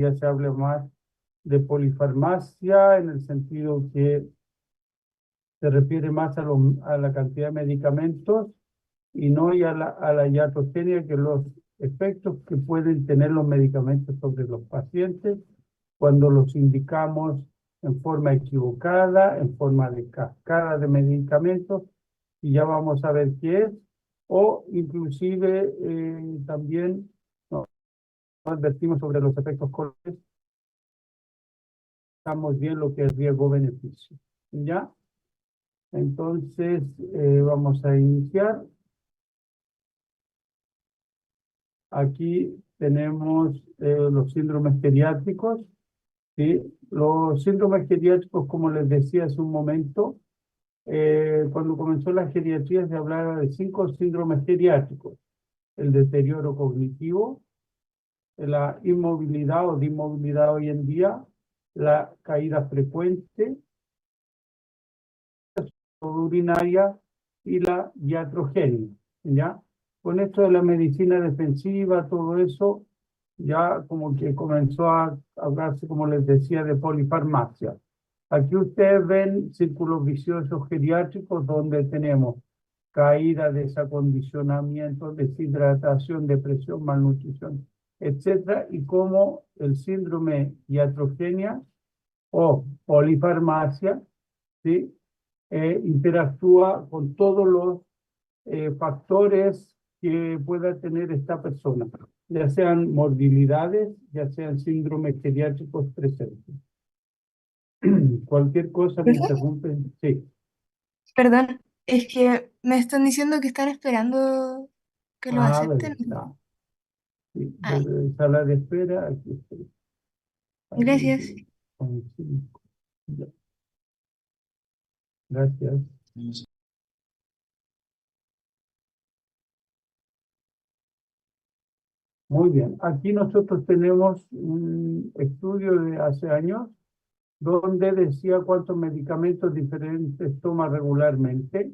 ya se habla más de polifarmacia en el sentido que se refiere más a la cantidad de medicamentos y no ya a la iatrogenia, que los efectos que pueden tener los medicamentos sobre los pacientes cuando los indicamos en forma equivocada, en forma de cascada de medicamentos, y ya vamos a ver qué es, o inclusive también no advertimos sobre los efectos colaterales, estamos bien lo que es riesgo-beneficio. ¿Ya? Entonces, vamos a iniciar. Aquí tenemos los síndromes geriátricos, ¿sí? Los síndromes geriátricos, como les decía hace un momento, cuando comenzó la geriatría se hablaba de 5 síndromes geriátricos: el deterioro cognitivo, la inmovilidad o dismovilidad hoy en día, la caída frecuente, urinaria y la iatrogenia, ¿ya? Con esto de la medicina defensiva, todo eso, ya como que comenzó a hablarse, como les decía, de polifarmacia. Aquí ustedes ven círculos viciosos geriátricos donde tenemos caída, desacondicionamiento, deshidratación, depresión, malnutrición, etcétera, y como el síndrome iatrogenia o polifarmacia, ¿sí? Interactúa con todos los factores que pueda tener esta persona, ya sean morbilidades, ya sean síndromes geriátricos presentes. Cualquier cosa me ¿Profe? interrumpen. Sí. Perdón, es que me están diciendo que están esperando que lo Ah, acepten. verdad. Sí, Ay, desde sala de espera, aquí estoy. gracias. Ahí, con 5. Ya, gracias. Muy bien. Aquí nosotros tenemos un estudio de hace años donde decía cuántos medicamentos diferentes toma regularmente.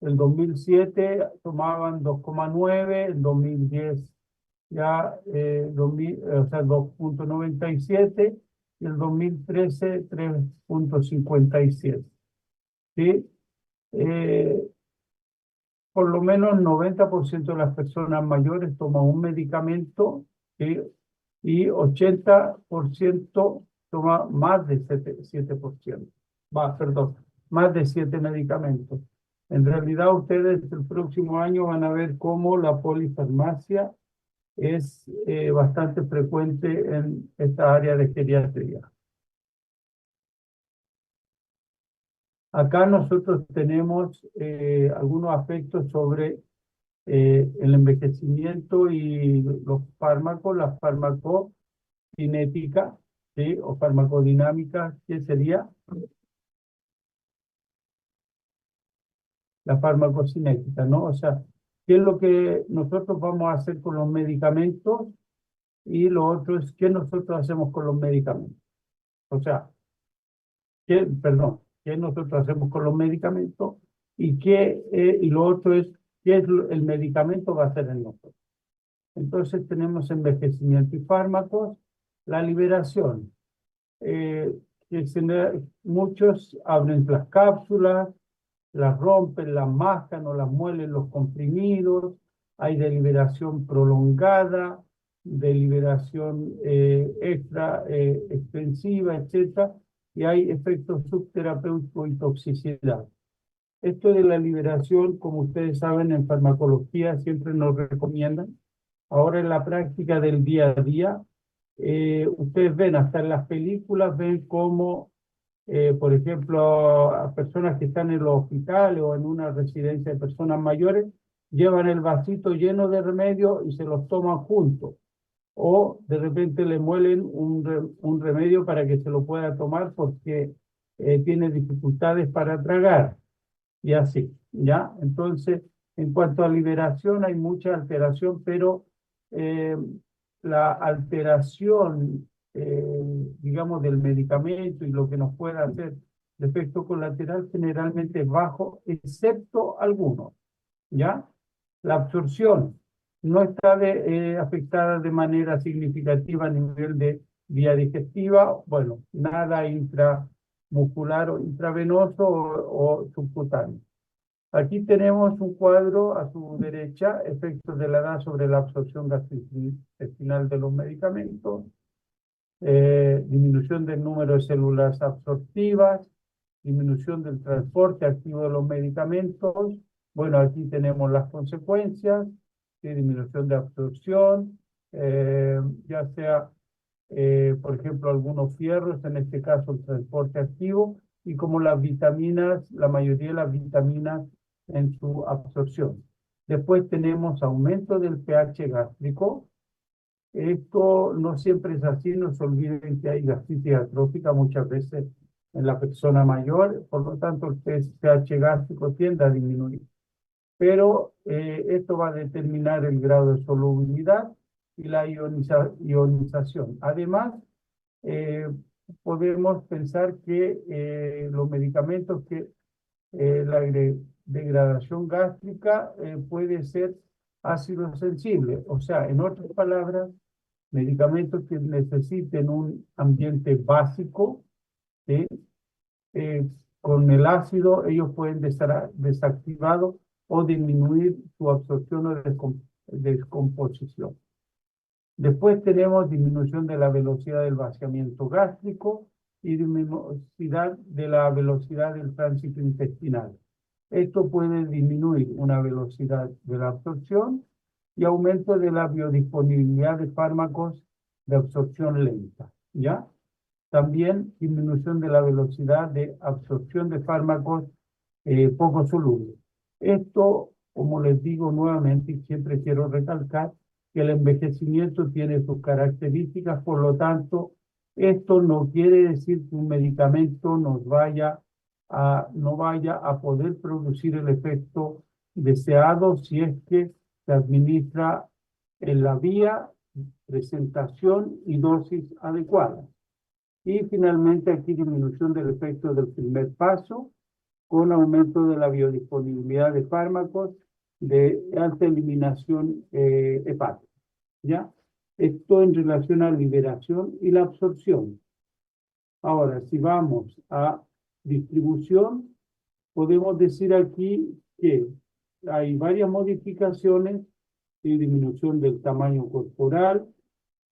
El 2007 tomaban 2,9, el 2010 ya 2000, o sea, 2,97 y el 2013 3,57. ¿Sí? Eh, por lo menos 90% de las personas mayores toman un medicamento, ¿sí? Y 80% toma más de 7%. Perdón, más de 7 medicamentos. En realidad, ustedes el próximo año van a ver cómo la polifarmacia es bastante frecuente en esta área de geriatría. Acá nosotros tenemos algunos aspectos sobre el envejecimiento y los fármacos, la farmacocinética, ¿sí? O farmacodinámica, ¿qué sería? La farmacocinética, ¿no? O sea, ¿qué es lo que nosotros vamos a hacer con los medicamentos? Y lo otro es qué nosotros hacemos con los medicamentos. O sea, qué nosotros hacemos con los medicamentos y lo otro es qué el medicamento va a hacer en nosotros. Entonces tenemos envejecimiento y fármacos, la liberación. Eh, muchos abren las cápsulas, las rompen, las mascan o las muelen los comprimidos, hay deliberación prolongada, deliberación extra extensiva, etc. Y hay efectos subterapéuticos y toxicidad. Esto de la liberación, como ustedes saben, en farmacología siempre nos recomiendan. Ahora en la práctica del día a día, ustedes ven, hasta en las películas, ven cómo por ejemplo, a personas que están en los hospitales o en una residencia de personas mayores, llevan el vasito lleno de remedio y se los toman juntos. O de repente le muelen un remedio para que se lo pueda tomar porque tiene dificultades para tragar. Y así, ¿ya? Entonces, en cuanto a liberación, hay mucha alteración, pero eh, la alteración, digamos, del medicamento y lo que nos puede hacer de efecto colateral generalmente es bajo, excepto algunos, ¿ya? La absorción. no está afectada de manera significativa a nivel de vía digestiva, bueno, nada intramuscular o intravenoso o subcutáneo. Aquí tenemos un cuadro a su derecha, efectos de la edad sobre la absorción gastrointestinal de los medicamentos, disminución del número de células absortivas, disminución del transporte activo de los medicamentos. Bueno, aquí tenemos las consecuencias, ¿sí? Disminución de absorción, ya sea, por ejemplo, algunos fierros, en este caso el transporte activo, y como las vitaminas, la mayoría de las vitaminas en su absorción. Después tenemos aumento del pH gástrico. Esto no siempre es así, no se olviden que hay gastritis atrófica muchas veces en la persona mayor, por lo tanto el pH gástrico tiende a disminuir. Pero esto va a determinar el grado de solubilidad y la ionización. Además, eh, podemos pensar que los medicamentos que la degradación gástrica puede ser ácido sensible, o sea, en otras palabras, medicamentos que necesiten un ambiente básico, ¿sí? Eh, con el ácido ellos pueden estar desactivados o disminuir su absorción o descomposición. Después tenemos disminución de la velocidad del vaciamiento gástrico y disminución de la velocidad del tránsito intestinal. Esto puede disminuir una velocidad de la absorción y aumento de la biodisponibilidad de fármacos de absorción lenta, ¿ya? También disminución de la velocidad de absorción de fármacos poco solubles. Esto, como les digo nuevamente, y siempre quiero recalcar, que el envejecimiento tiene sus características, por lo tanto, esto no quiere decir que un medicamento no vaya a poder producir el efecto deseado si es que se administra en la vía, presentación y dosis adecuadas. Y finalmente aquí disminución del efecto del primer paso con aumento de la biodisponibilidad de fármacos de alta eliminación hepática. ¿Ya? Esto en relación a liberación y la absorción. Ahora, si vamos a distribución, podemos decir aquí que hay varias modificaciones, ¿sí? Disminución del tamaño corporal,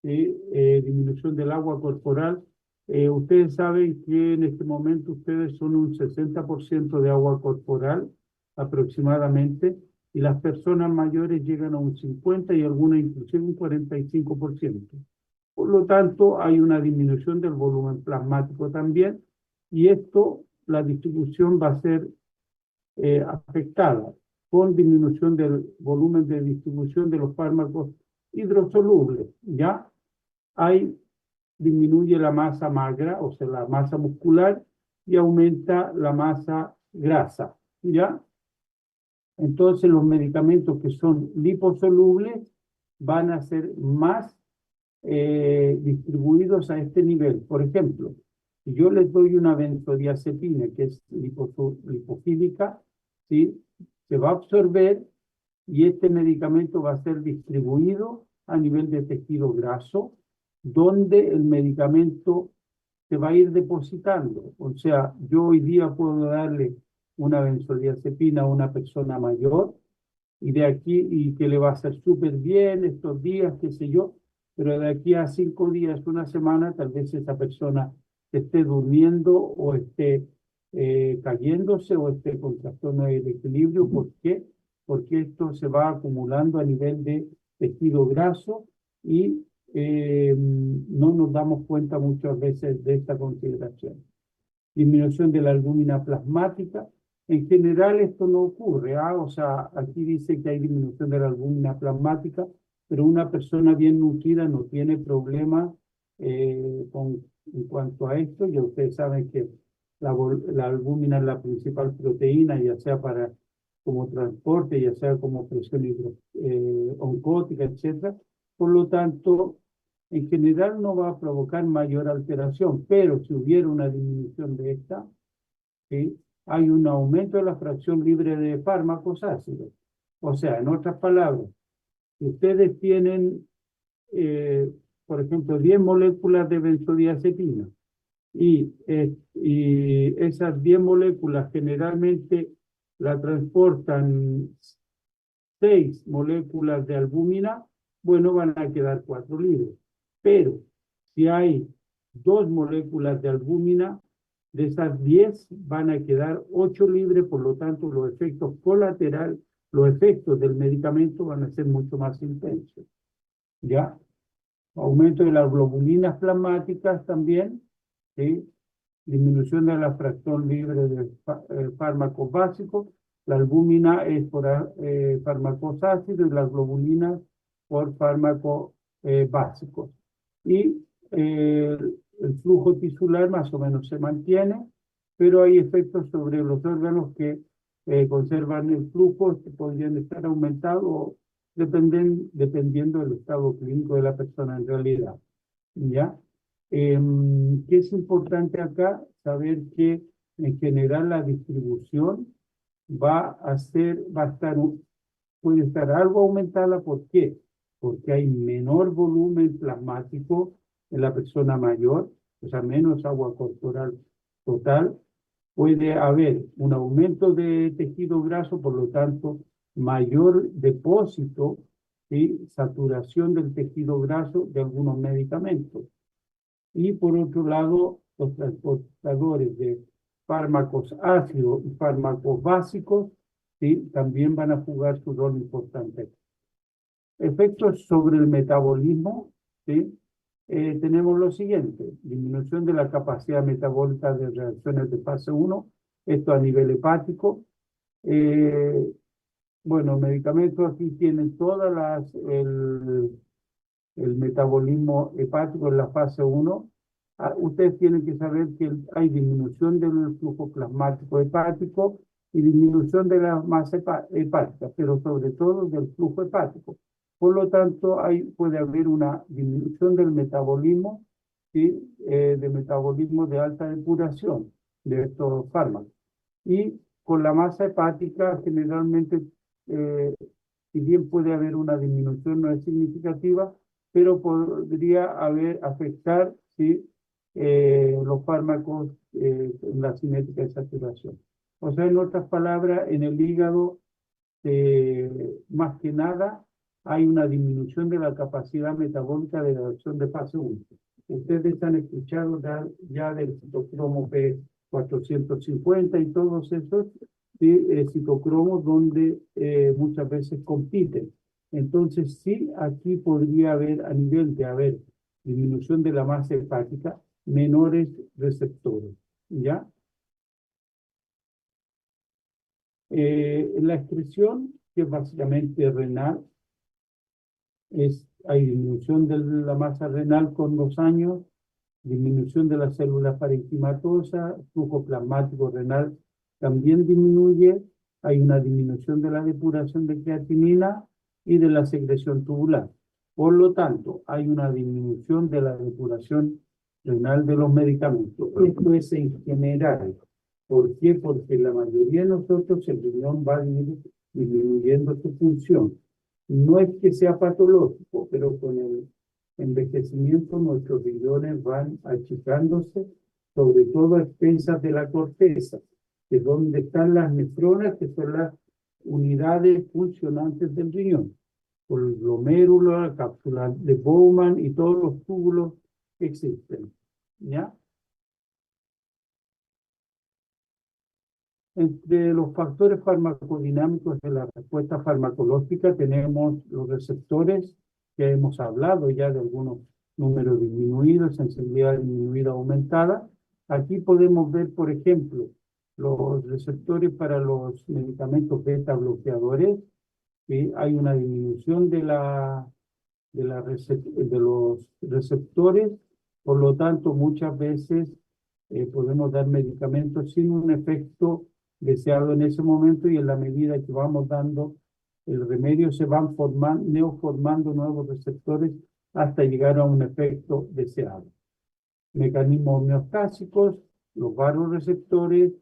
¿sí? Disminución del agua corporal. Ustedes saben que en este momento ustedes son un 60% de agua corporal aproximadamente, y las personas mayores llegan a un 50% y algunas inclusive un 45%. Por lo tanto, hay una disminución del volumen plasmático también, y esto, la distribución va a ser afectada con disminución del volumen de distribución de los fármacos hidrosolubles, ¿ya? Disminuye la masa magra, o sea, la masa muscular, y aumenta la masa grasa, ¿ya? Entonces, los medicamentos que son liposolubles van a ser más distribuidos a este nivel. Por ejemplo, si yo les doy una benzodiazepina que es lipofílica, ¿sí? Se va a absorber y este medicamento va a ser distribuido a nivel de tejido graso, donde el medicamento se va a ir depositando. O sea, yo hoy día puedo darle una benzodiazepina a una persona mayor y de aquí, y que le va a hacer súper bien estos días, qué sé yo, pero de aquí a 5 días, una semana, tal vez esa persona esté durmiendo o esté cayéndose o esté con trastorno de equilibrio. ¿Por qué? Porque esto se va acumulando a nivel de tejido graso y no nos damos cuenta muchas veces de esta consideración. Disminución de la albúmina plasmática. En general esto no ocurre, ¿ah? O sea, aquí dice que hay disminución de la albúmina plasmática, pero una persona bien nutrida no tiene problemas en cuanto a esto. Ya ustedes saben que la albúmina es la principal proteína, ya sea como transporte, ya sea como presión oncótica, etcétera. Por lo tanto, en general no va a provocar mayor alteración, pero si hubiera una disminución de esta, ¿sí? Hay un aumento de la fracción libre de fármacos ácidos. O sea, en otras palabras, Ustedes tienen, por ejemplo, 10 moléculas de benzodiazepina y esas 10 moléculas generalmente la transportan 6 moléculas de albúmina, bueno, van a quedar 4 libres. Pero si hay 2 moléculas de albúmina, de esas 10 van a quedar 8 libres, por lo tanto los efectos colaterales, los efectos del medicamento van a ser mucho más intensos. ¿Ya? Aumento de las globulinas plasmáticas también, ¿sí? Disminución de la fracción libre de fármacos básicos. La albúmina es por fármacos ácidos y las globulinas por fármacos básicos. Y el flujo tisular más o menos se mantiene, pero hay efectos sobre los órganos que conservan el flujo, que podrían estar aumentados dependiendo del estado clínico de la persona en realidad. ¿Ya? ¿Qué es importante acá? Saber que en general la distribución puede estar algo aumentada. ¿Por qué? Porque hay menor volumen plasmático en la persona mayor, o sea, menos agua corporal total. Puede haber un aumento de tejido graso, por lo tanto, mayor depósito y saturación del tejido graso de algunos medicamentos. Y por otro lado, los transportadores de fármacos ácidos y fármacos básicos, ¿sí? También van a jugar su rol importante. Efectos sobre el metabolismo, ¿sí? Tenemos lo siguiente: disminución de la capacidad metabólica de reacciones de fase 1, esto a nivel hepático. Bueno, medicamentos aquí tienen todas el metabolismo hepático en la fase 1. Ustedes tienen que saber que hay disminución del flujo plasmático hepático y disminución de la masa hepática, pero sobre todo del flujo hepático. Por lo tanto, puede haber una disminución del metabolismo, ¿sí? De metabolismo de alta depuración de estos fármacos. Y con la masa hepática, generalmente, si bien puede haber una disminución, no es significativa, pero podría afectar, ¿sí? Los fármacos en la cinética de saturación. O sea, en otras palabras, en el hígado, más que nada, hay una disminución de la capacidad metabólica de la reacción de fase 1. Ustedes han escuchado ya del citocromo P450 y todos esos, ¿sí? Citocromos donde muchas veces compiten. Entonces, sí, aquí podría haber, a nivel de haber disminución de la masa hepática, menores receptores, ¿ya? La excreción, que es básicamente renal, hay disminución de la masa renal con los años, disminución de las células parenquimatosas, flujo plasmático renal también disminuye, hay una disminución de la depuración de creatinina y de la secreción tubular. Por lo tanto, hay una disminución de la depuración renal de los medicamentos. Esto es en general. ¿Por qué? Porque la mayoría de nosotros el riñón va disminuyendo su función. No es que sea patológico, pero con el envejecimiento nuestros riñones van achicándose, sobre todo a expensas de la corteza, que es donde están las nefronas, que son las unidades funcionantes del riñón, por el glomérulo, la cápsula de Bowman y todos los túbulos que existen, ¿ya? Entre los factores farmacodinámicos de la respuesta farmacológica tenemos los receptores, que hemos hablado ya de algunos números disminuidos, sensibilidad disminuida aumentada. Aquí podemos ver, por ejemplo, los receptores para los medicamentos beta bloqueadores, que hay una disminución de los receptores, por lo tanto muchas veces podemos dar medicamentos sin un efecto deseado en ese momento, y en la medida que vamos dando el remedio se van neoformando nuevos receptores hasta llegar a un efecto deseado. Mecanismos homeostásicos, los varoreceptores,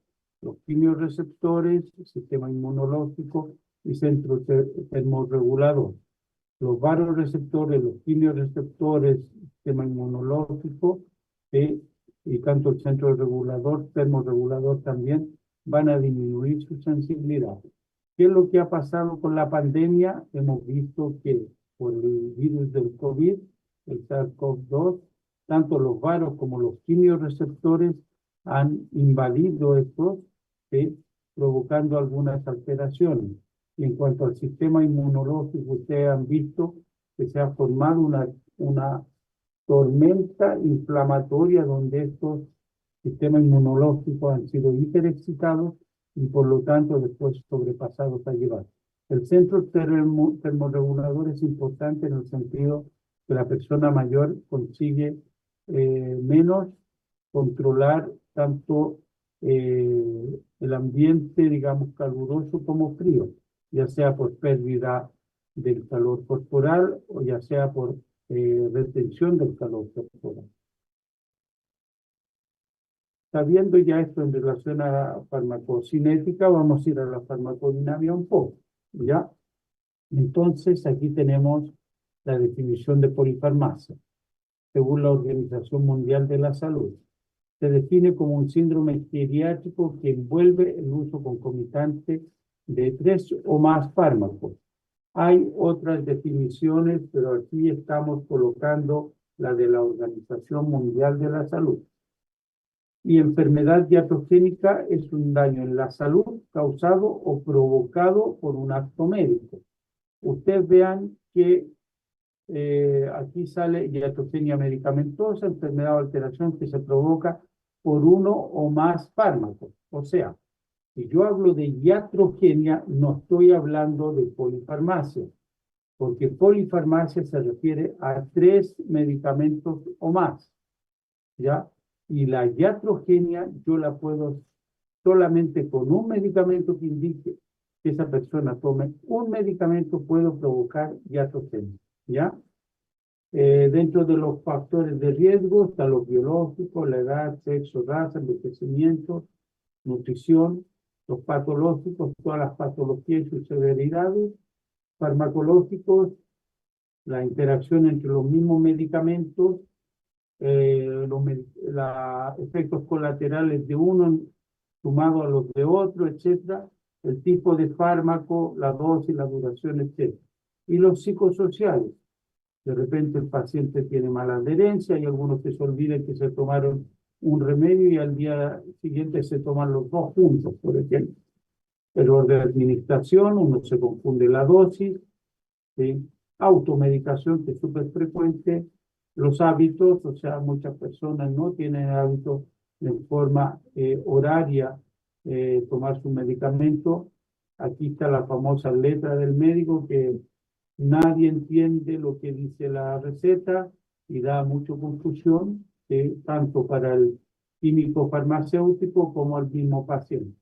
los quimioreceptores, el sistema inmunológico y centro termorregulador. los varoreceptores, los quimioreceptores, sistema inmunológico, y tanto el centro regulador, termorregulador también, van a disminuir su sensibilidad. ¿Qué es lo que ha pasado con la pandemia? Hemos visto que por el virus del COVID, el SARS-CoV-2, tanto los varos como los quimioreceptores han invadido estos, provocando algunas alteraciones. Y en cuanto al sistema inmunológico, ustedes han visto que se ha formado una tormenta inflamatoria donde estos sistemas inmunológicos han sido hiperexcitados y por lo tanto después sobrepasados a llevar. El centro termorregulador es importante en el sentido que la persona mayor consigue menos controlar tanto el ambiente, digamos, caluroso como frío, ya sea por pérdida del calor corporal o ya sea por retención del calor corporal. Sabiendo ya esto en relación a la farmacocinética, vamos a ir a la farmacodinámica un poco, ¿ya? Entonces, aquí tenemos la definición de polifarmacia, según la Organización Mundial de la Salud. Se define como un síndrome geriátrico que envuelve el uso concomitante de 3 o más fármacos. Hay otras definiciones, pero aquí estamos colocando la de la Organización Mundial de la Salud. Y enfermedad iatrogénica es un daño en la salud causado o provocado por un acto médico. Ustedes vean que aquí sale iatrogenia medicamentosa, enfermedad o alteración que se provoca por uno o más fármacos. O sea, si yo hablo de iatrogenia, no estoy hablando de polifarmacia, porque polifarmacia se refiere a 3 medicamentos o más, ¿ya? Y la iatrogenia yo la puedo solamente con un medicamento que indique que esa persona tome un medicamento, puedo provocar iatrogenia, ¿ya? Dentro de los factores de riesgo están los biológicos, la edad, sexo, raza, envejecimiento, nutrición, los patológicos, todas las patologías y sus severidades, farmacológicos, la interacción entre los mismos medicamentos, los efectos colaterales de uno sumado a los de otro, etcétera, el tipo de fármaco, la dosis, la duración, etcétera. Y los psicosociales. De repente el paciente tiene mala adherencia, hay algunos que se olvidan que se tomaron un remedio y al día siguiente se toman los 2 juntos, por ejemplo. Error de administración, uno se confunde la dosis, ¿sí? Automedicación, que es súper frecuente, los hábitos, o sea, muchas personas no tienen hábitos en forma horaria tomar su medicamento. Aquí está la famosa letra del médico que nadie entiende lo que dice la receta y da mucha confusión, tanto para el químico farmacéutico como al mismo paciente.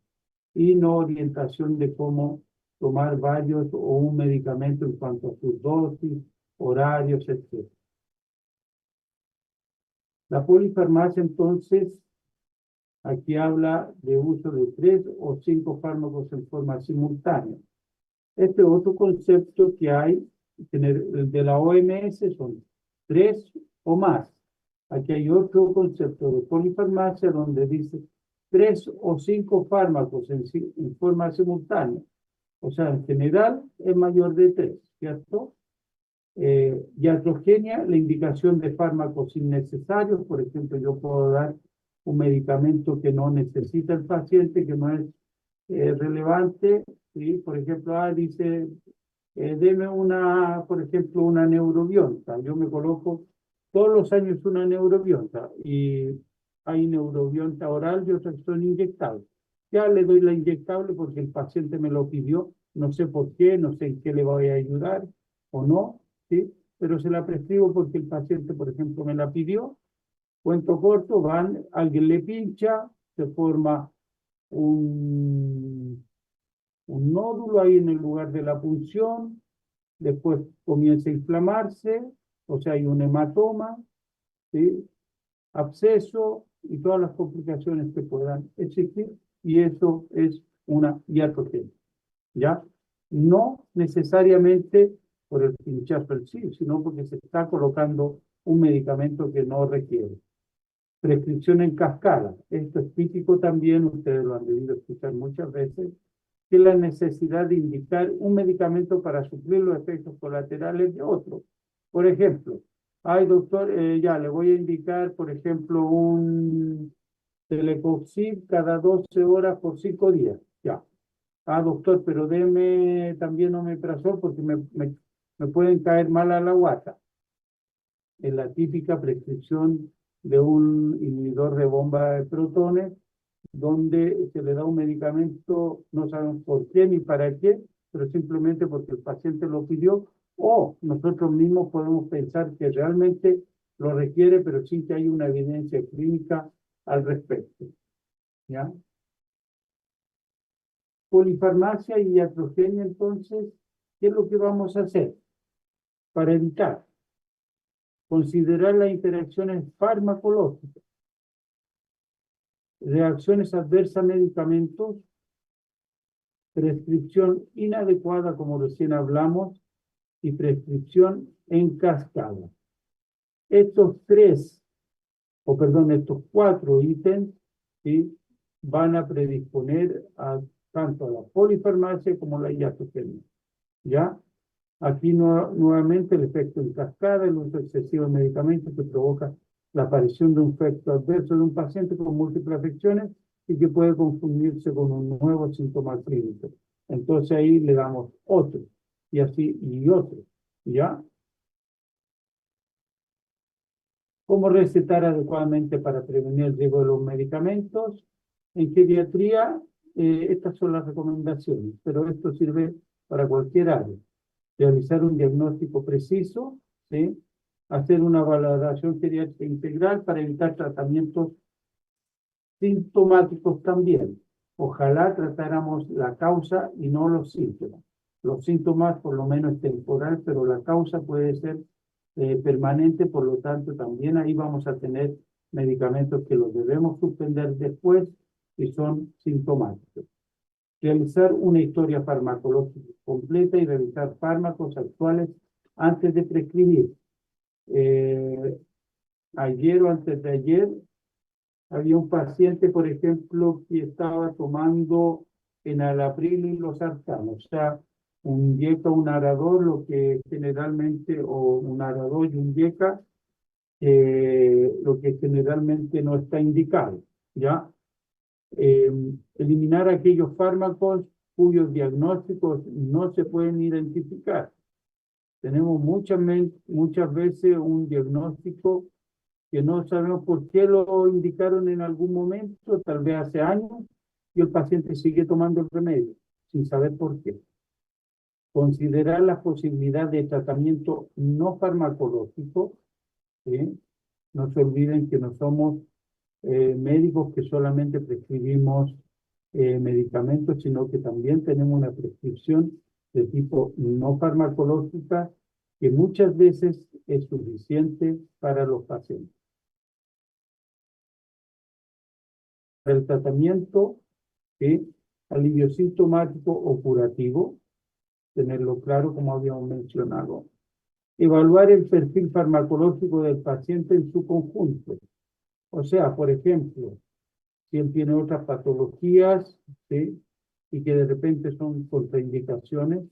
Y no orientación de cómo tomar varios o un medicamento en cuanto a sus dosis, horarios, etc. La polifarmacia, entonces, aquí habla de uso de 3 o 5 fármacos en forma simultánea. Este otro concepto que hay, el de la OMS, son 3 o más. Aquí hay otro concepto de polifarmacia donde dice 3 o 5 fármacos en forma simultánea. O sea, en general es mayor de 3, ¿cierto? Iatrogenia, la indicación de fármacos innecesarios. Por ejemplo, yo puedo dar un medicamento que no necesita el paciente, que no es relevante, ¿sí? Por ejemplo, dice, deme por ejemplo, una neurobionta. Yo me coloco todos los años una neurobionta y hay neurobionta oral y otras que son inyectables. Ya le doy la inyectable porque el paciente me lo pidió, no sé por qué, no sé en qué le voy a ayudar o no, ¿sí? Pero se la prescribo porque el paciente, por ejemplo, me la pidió. Cuento corto, alguien le pincha, se forma un nódulo ahí en el lugar de la punción, después comienza a inflamarse, o sea, hay un hematoma, ¿sí? Absceso y todas las complicaciones que puedan existir, y eso es una iatrogenia, ¿ya? No necesariamente por el pinchazo en sí, sino porque se está colocando un medicamento que no requiere. Prescripción en cascada. Esto es típico también, ustedes lo han debido escuchar muchas veces, que es la necesidad de indicar un medicamento para suplir los efectos colaterales de otro. Por ejemplo, ay doctor, ya le voy a indicar, por ejemplo, un Telecoxib cada 12 horas por 5 días. Ya. Ah, doctor, pero deme también omeprazol porque me pueden caer mal a la guata. Es la típica prescripción de un inhibidor de bomba de protones, donde se le da un medicamento, no sabemos por qué ni para qué, pero simplemente porque el paciente lo pidió, o nosotros mismos podemos pensar que realmente lo requiere, pero sin que haya una evidencia clínica al respecto. ¿Ya? Polifarmacia y iatrogenia, entonces, ¿qué es lo que vamos a hacer para evitar? Considerar las interacciones farmacológicas, reacciones adversas a medicamentos, prescripción inadecuada, como recién hablamos, y prescripción en cascada. Estos estos 4 ítems, ¿sí?, van a predisponer tanto a la polifarmacia como a la iatrogenia. ¿Ya? Aquí nuevamente el efecto en cascada, el uso excesivo de medicamentos que provoca la aparición de un efecto adverso de un paciente con múltiples afecciones y que puede confundirse con un nuevo síntoma clínico. Entonces ahí le damos otro, y así, y otro. ¿Ya? ¿Cómo recetar adecuadamente para prevenir el riesgo de los medicamentos? En geriatría, estas son las recomendaciones, pero esto sirve para cualquier área. Realizar un diagnóstico preciso, ¿sí? Hacer una valoración geriátrica integral para evitar tratamientos sintomáticos también. Ojalá tratáramos la causa y no los síntomas. Los síntomas por lo menos es temporal, pero la causa puede ser permanente, por lo tanto también ahí vamos a tener medicamentos que los debemos suspender después y son sintomáticos. Realizar una historia farmacológica completa y revisar fármacos actuales antes de prescribir. Ayer o antes de ayer había un paciente, por ejemplo, que estaba tomando enalapril y losartán, o sea, un yeca, un arador, lo que generalmente, o un arador y un yeca, lo que generalmente no está indicado, ¿ya? Eliminar aquellos fármacos cuyos diagnósticos no se pueden identificar. Tenemos muchas veces un diagnóstico que no sabemos por qué lo indicaron en algún momento, tal vez hace años, y el paciente sigue tomando el remedio sin saber por qué. Considerar la posibilidad de tratamiento no farmacológico, ¿sí? No se olviden que no somos médicos que solamente prescribimos medicamentos, sino que también tenemos una prescripción de tipo no farmacológica que muchas veces es suficiente para los pacientes. El tratamiento, ¿sí?, alivio sintomático o curativo, tenerlo claro como habíamos mencionado. Evaluar el perfil farmacológico del paciente en su conjunto. O sea, por ejemplo, si él tiene otras patologías, ¿sí?, y que de repente son contraindicaciones,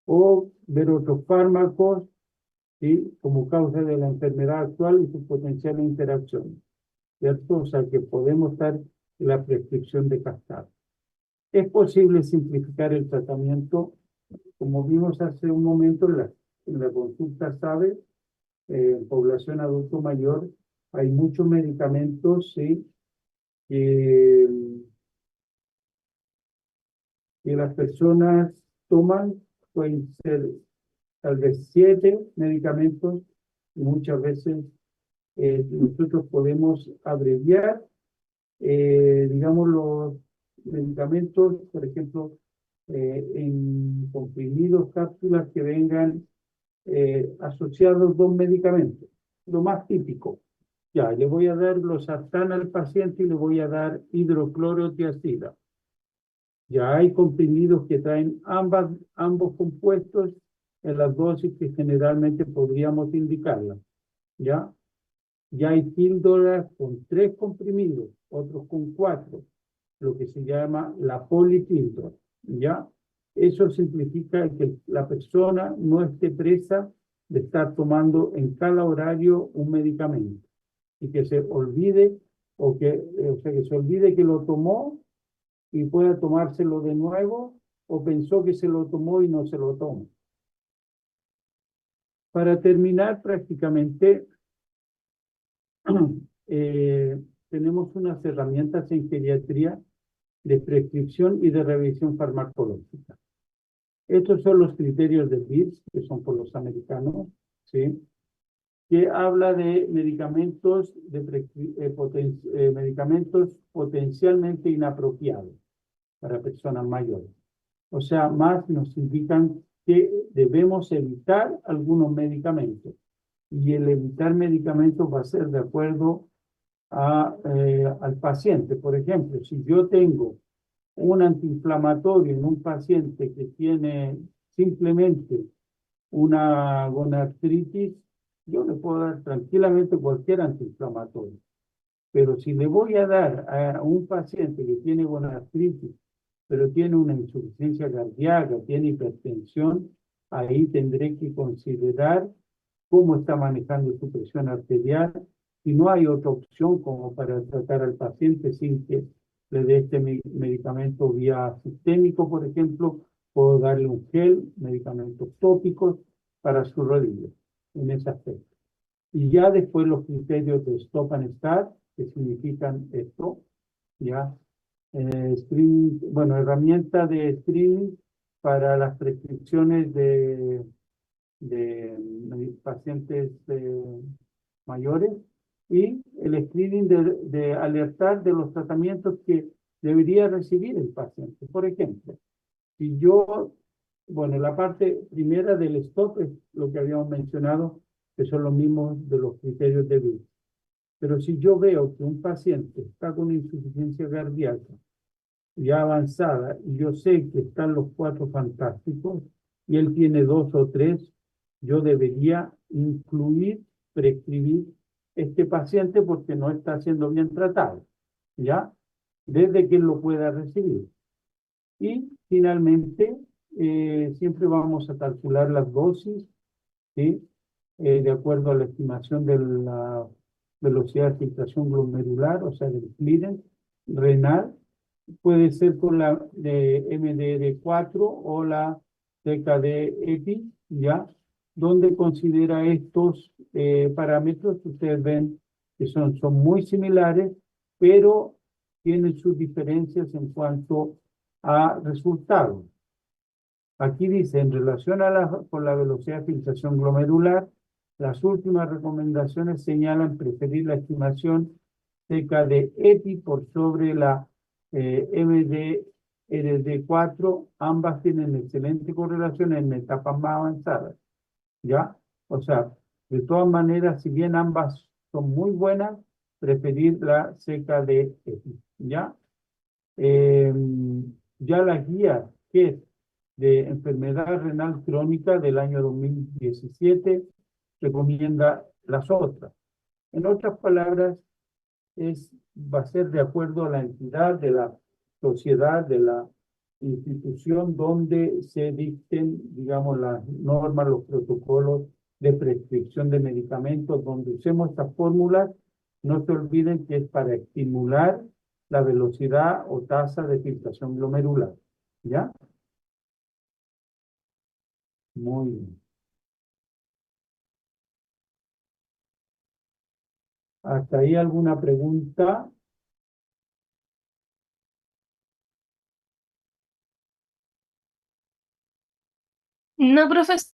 o ver otros fármacos, ¿sí?, como causa de la enfermedad actual y sus potenciales interacciones, ¿cierto? O sea, que podemos dar la prescripción de cascada. Es posible simplificar el tratamiento, como vimos hace un momento en la consulta, ¿sabe? En población adulto mayor hay muchos medicamentos, ¿sí?, que las personas toman, pueden ser tal vez 7 medicamentos, y muchas veces nosotros podemos abreviar, digamos, los medicamentos, por ejemplo, en comprimidos, cápsulas que vengan asociados 2 medicamentos, lo más típico. Ya, le voy a dar losartán al paciente y le voy a dar hidroclorotiazida. Ya hay comprimidos que traen ambos compuestos en las dosis que generalmente podríamos indicarlas, ¿ya? Ya hay píldoras con 3 comprimidos, otros con 4, lo que se llama la polipíldora, ¿ya? Eso simplifica que la persona no esté presa de estar tomando en cada horario un medicamento y que se olvide o sea, que se olvide que lo tomó y pueda tomárselo de nuevo o pensó que se lo tomó y no se lo toma. Para terminar, prácticamente eh, tenemos unas herramientas en geriatría de prescripción y de revisión farmacológica. Estos son los criterios de BIRS, que son por los americanos, ¿sí? Que habla de medicamentos, medicamentos potencialmente inapropiados para personas mayores. O sea, más nos indican que debemos evitar algunos medicamentos. Y el evitar medicamentos va a ser de acuerdo al paciente. Por ejemplo, si yo tengo un antiinflamatorio en un paciente que tiene simplemente una gonartritis, yo le puedo dar tranquilamente cualquier antiinflamatorio. Pero si le voy a dar a un paciente que tiene gonartritis, pero tiene una insuficiencia cardíaca, tiene hipertensión, ahí tendré que considerar cómo está manejando su presión arterial. Si no hay otra opción como para tratar al paciente sin que le dé este medicamento vía sistémico, por ejemplo, puedo darle un gel, medicamentos tópicos para su rodilla, en ese aspecto. Y ya después los criterios de stop and start, que significan esto, ya, bueno, herramienta de streaming para las prescripciones de pacientes mayores y el screening de alertar de los tratamientos que debería recibir el paciente. Por ejemplo, si yo, bueno, la parte primera del stop es lo que habíamos mencionado, que son los mismos de los criterios de vida. Pero si yo veo que un paciente está con insuficiencia cardíaca ya avanzada y yo sé que están los 4 fantásticos y él tiene 2 o 3, yo debería incluir, prescribir este paciente porque no está siendo bien tratado, ¿ya? Desde que él lo pueda recibir. Y finalmente, siempre vamos a calcular las dosis, ¿sí? De acuerdo a la estimación de la velocidad de filtración glomerular, o sea, del clearance renal. Puede ser con la de MDR4 o la TKD-EPI, ¿ya? Donde considera estos parámetros que ustedes ven que son muy similares, pero tienen sus diferencias en cuanto a resultados. Aquí dice, en relación con la velocidad de filtración glomerular, las últimas recomendaciones señalan preferir la estimación cerca de EPI por sobre la MDRD4. Ambas tienen excelente correlación en etapas más avanzadas, ¿ya? O sea, de todas maneras, si bien ambas son muy buenas, preferir la CKD-EPI, ¿ya? Eh, ya la guía que es de enfermedad renal crónica del año 2017 recomienda las otras. En otras palabras, va a ser de acuerdo a la entidad de la sociedad, de la institución donde se dicten, digamos, las normas, los protocolos de prescripción de medicamentos, donde usemos estas fórmulas. No se olviden que es para estimular la velocidad o tasa de filtración glomerular. ¿Ya? Muy bien. ¿Hasta ahí alguna pregunta? No, profesor.